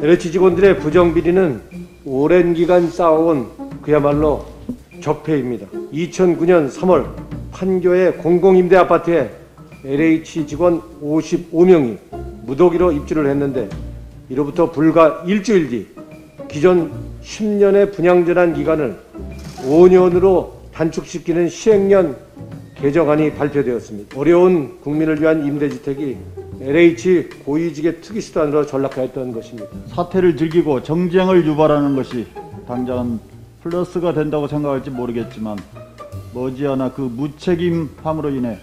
LH 직원들의 부정비리는 오랜 기간 쌓아온 그야말로 적폐입니다. 2009년 3월 판교의 공공임대 아파트에 LH 직원 55명이 무더기로 입주를 했는데 이로부터 불과 일주일 뒤 기존 10년의 분양전환 기간을 5년으로 단축시키는 시행령 개정안이 발표되었습니다. 어려운 국민을 위한 임대주택이 LH 고위직의 특이수단으로 전락하였던 것입니다. 사태를 즐기고 정쟁을 유발하는 것이 당장은 플러스가 된다고 생각할지 모르겠지만 머지않아 그 무책임함으로 인해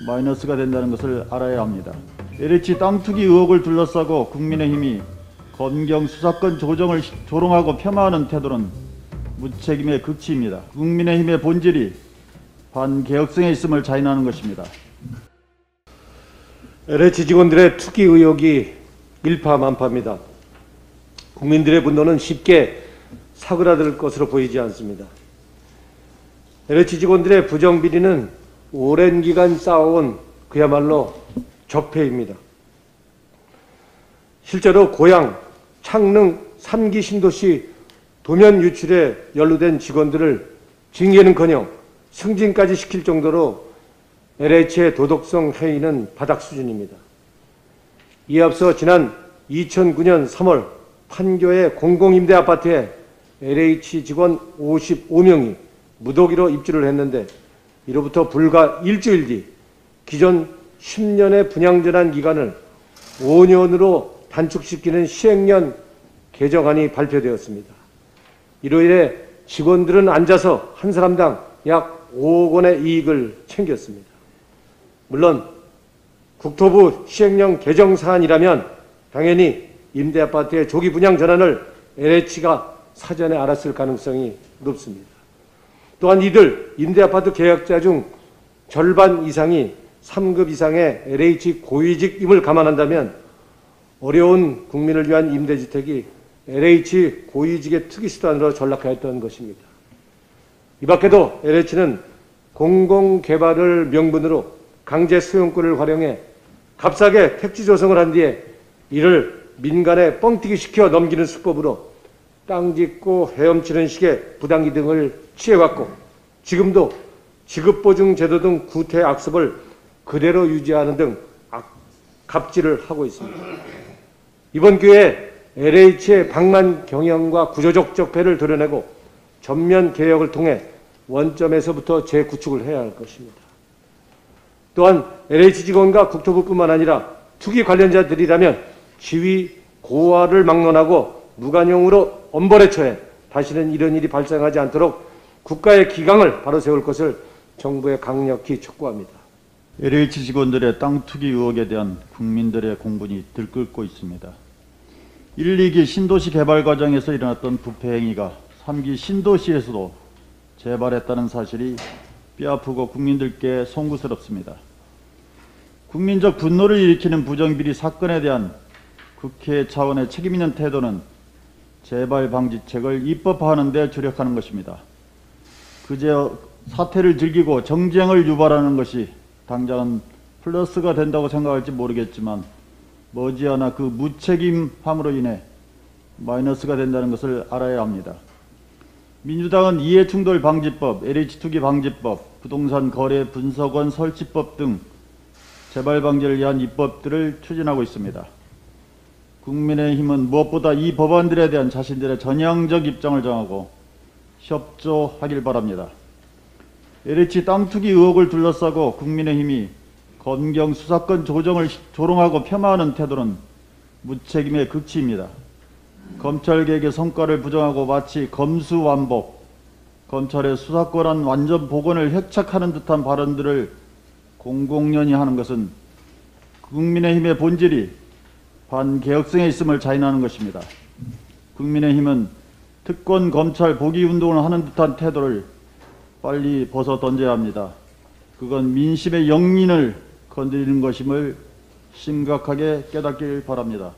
마이너스가 된다는 것을 알아야 합니다. LH 땅 투기 의혹을 둘러싸고 국민의힘이 검경 수사권 조정을 조롱하고 폄하하는 태도는 무책임의 극치입니다. 국민의힘의 본질이 반개혁성에 있음을 자인하는 것입니다. LH 직원들의 투기 의혹이 일파만파입니다. 국민들의 분노는 쉽게 사그라들 것으로 보이지 않습니다. LH 직원들의 부정비리는 오랜 기간 쌓아온 그야말로 적폐입니다. 실제로 고양, 창릉 3기 신도시 도면 유출에 연루된 직원들을 징계는커녕 승진까지 시킬 정도로 LH의 도덕성 해이는 바닥 수준입니다. 이에 앞서 지난 2009년 3월 판교의 공공임대 아파트에 LH 직원 55명이 무더기로 입주를 했는데 이로부터 불과 일주일 뒤 기존 10년의 분양전환 기간을 5년으로 단축시키는 시행령 개정안이 발표되었습니다. 이로 인해 직원들은 앉아서 한 사람당 약 5억 원의 이익을 챙겼습니다. 물론 국토부 시행령 개정 사안이라면 당연히 임대아파트의 조기 분양 전환을 LH가 사전에 알았을 가능성이 높습니다. 또한 이들 임대아파트 계약자 중 절반 이상이 3급 이상의 LH 고위직임을 감안한다면 어려운 국민을 위한 임대주택이 LH 고위직의 특이수단으로 전락하였던 것입니다. 이 밖에도 LH는 공공개발을 명분으로 강제 수용권을 활용해 값싸게 택지 조성을 한 뒤에 이를 민간에 뻥튀기 시켜 넘기는 수법으로 땅 짓고 헤엄치는 식의 부당이득을 취해왔고 지금도 지급보증 제도 등 구태 악습을 그대로 유지하는 등 갑질을 하고 있습니다. 이번 기회에 LH의 방만 경영과 구조적 적폐를 드러내고 전면 개혁을 통해 원점에서부터 재구축을 해야 할 것입니다. 또한 LH 직원과 국토부뿐만 아니라 투기 관련자들이라면 지위 고하를 막론하고 무관용으로 엄벌에 처해 다시는 이런 일이 발생하지 않도록 국가의 기강을 바로 세울 것을 정부에 강력히 촉구합니다. LH 직원들의 땅 투기 의혹에 대한 국민들의 공분이 들끓고 있습니다. 1, 2기 신도시 개발 과정에서 일어났던 부패 행위가 3기 신도시에서도 재발했다는 사실이 뼈아프고 국민들께 송구스럽습니다. 국민적 분노를 일으키는 부정비리 사건에 대한 국회 차원의 책임있는 태도는 재발 방지책을 입법화하는 데 주력하는 것입니다. 그저 사태를 즐기고 정쟁을 유발하는 것이 당장은 플러스가 된다고 생각할지 모르겠지만 머지않아 그 무책임함으로 인해 마이너스가 된다는 것을 알아야 합니다. 민주당은 이해충돌 방지법, LH 투기 방지법, 부동산 거래 분석원 설치법 등 재발 방지를 위한 입법들을 추진하고 있습니다. 국민의힘은 무엇보다 이 법안들에 대한 자신들의 전향적 입장을 정하고 협조하길 바랍니다. LH 땅 투기 의혹을 둘러싸고 국민의힘이 검경 수사권 조정을 조롱하고 폄하하는 태도는 무책임의 극치입니다. 검찰개혁의 성과를 부정하고 마치 검수완복, 검찰의 수사권한 완전 복원을 회착하는 듯한 발언들을 공공연히 하는 것은 국민의힘의 본질이 반개혁성에 있음을 자인하는 것입니다. 국민의힘은 특권 검찰 복위 운동을 하는 듯한 태도를 빨리 벗어 던져야 합니다. 그건 민심의 영린을 건드리는 것임을 심각하게 깨닫길 바랍니다.